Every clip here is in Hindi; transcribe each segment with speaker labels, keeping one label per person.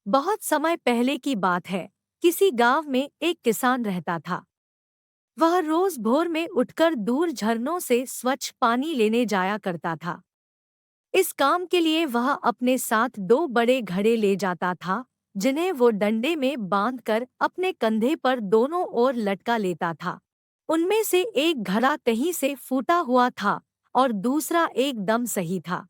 Speaker 1: बहुत समय पहले की बात है। किसी गांव में एक किसान रहता था। वह रोज भोर में उठकर दूर झरनों से स्वच्छ पानी लेने जाया करता था। इस काम के लिए वह अपने साथ दो बड़े घड़े ले जाता था, जिन्हें वो डंडे में बांधकर अपने कंधे पर दोनों ओर लटका लेता था। उनमें से एक घड़ा कहीं से फूटा हुआ था और दूसरा एकदम सही था।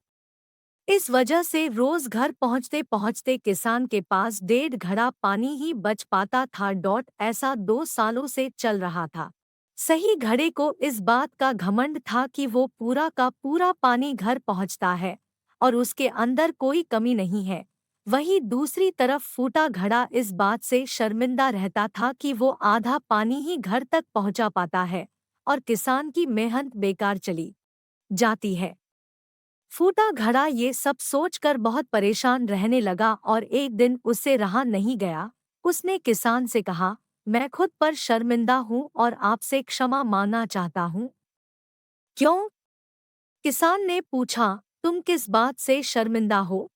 Speaker 1: इस वजह से रोज घर पहुंचते पहुंचते किसान के पास 1.5 घड़ा पानी ही बच पाता था। ऐसा 2 सालों से चल रहा था। सही घड़े को इस बात का घमंड था कि वो पूरा का पूरा पानी घर पहुंचता है और उसके अंदर कोई कमी नहीं है। वहीं दूसरी तरफ फूटा घड़ा इस बात से शर्मिंदा रहता था कि वो आधा पानी ही घर तक पहुंचा पाता है और किसान की मेहनत बेकार चली जाती है। फूटा घड़ा ये सब सोचकर बहुत परेशान रहने लगा और एक दिन उससे रहा नहीं गया। उसने किसान से कहा, मैं खुद पर शर्मिंदा हूँ और आपसे क्षमा मांगना चाहता हूँ। क्यों? किसान ने पूछा, तुम किस बात से शर्मिंदा हो?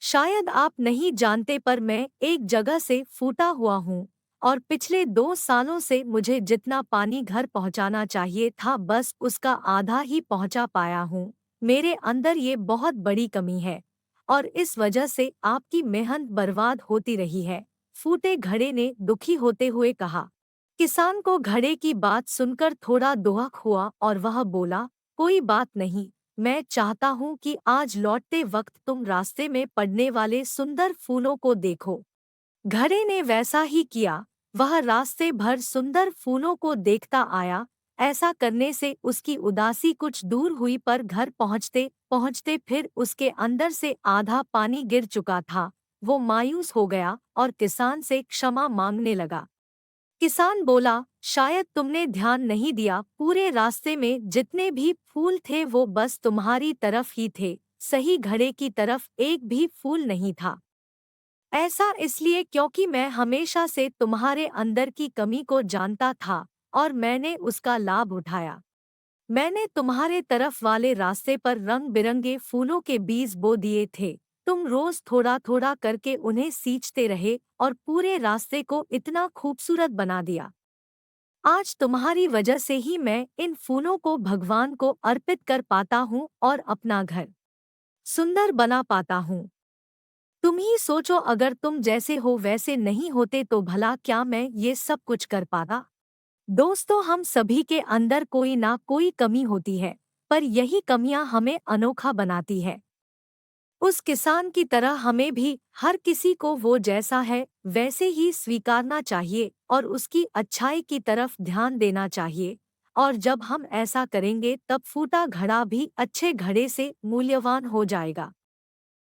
Speaker 1: शायद आप नहीं जानते पर मैं एक जगह से फूटा हुआ हूँ और पिछले 2 सालों से मुझे जितना पानी घर पहुँचाना चाहिए था बस उसका आधा ही पहुँचा पाया हूँ। मेरे अंदर ये बहुत बड़ी कमी है और इस वजह से आपकी मेहनत बर्बाद होती रही है। फूटे घड़े ने दुखी होते हुए कहा। किसान को घड़े की बात सुनकर थोड़ा दुख हुआ और वह बोला, कोई बात नहीं। मैं चाहता हूँ कि आज लौटते वक्त तुम रास्ते में पड़ने वाले सुंदर फूलों को देखो। घड़े ने वैसा ही किया। वह रास्ते भर सुंदर फूलों को देखता आया। ऐसा करने से उसकी उदासी कुछ दूर हुई पर घर पहुँचते पहुँचते फिर उसके अंदर से आधा पानी गिर चुका था। वो मायूस हो गया और किसान से क्षमा मांगने लगा। किसान बोला, शायद तुमने ध्यान नहीं दिया, पूरे रास्ते में जितने भी फूल थे वो बस तुम्हारी तरफ ही थे, सही घड़े की तरफ एक भी फूल नहीं था। ऐसा इसलिए क्योंकि मैं हमेशा से तुम्हारे अंदर की कमी को जानता था और मैंने उसका लाभ उठाया। मैंने तुम्हारे तरफ वाले रास्ते पर रंग बिरंगे फूलों के बीज बो दिए थे। तुम रोज थोड़ा थोड़ा करके उन्हें सींचते रहे और पूरे रास्ते को इतना खूबसूरत बना दिया। आज तुम्हारी वजह से ही मैं इन फूलों को भगवान को अर्पित कर पाता हूँ और अपना घर सुंदर बना पाता हूँ। तुम ही सोचो, अगर तुम जैसे हो वैसे नहीं होते तो भला क्या मैं ये सब कुछ कर पाता? दोस्तों, हम सभी के अंदर कोई ना कोई कमी होती है, पर यही कमियां हमें अनोखा बनाती है। उस किसान की तरह हमें भी हर किसी को वो जैसा है वैसे ही स्वीकारना चाहिए और उसकी अच्छाई की तरफ ध्यान देना चाहिए। और जब हम ऐसा करेंगे तब फूटा घड़ा भी अच्छे घड़े से मूल्यवान हो जाएगा।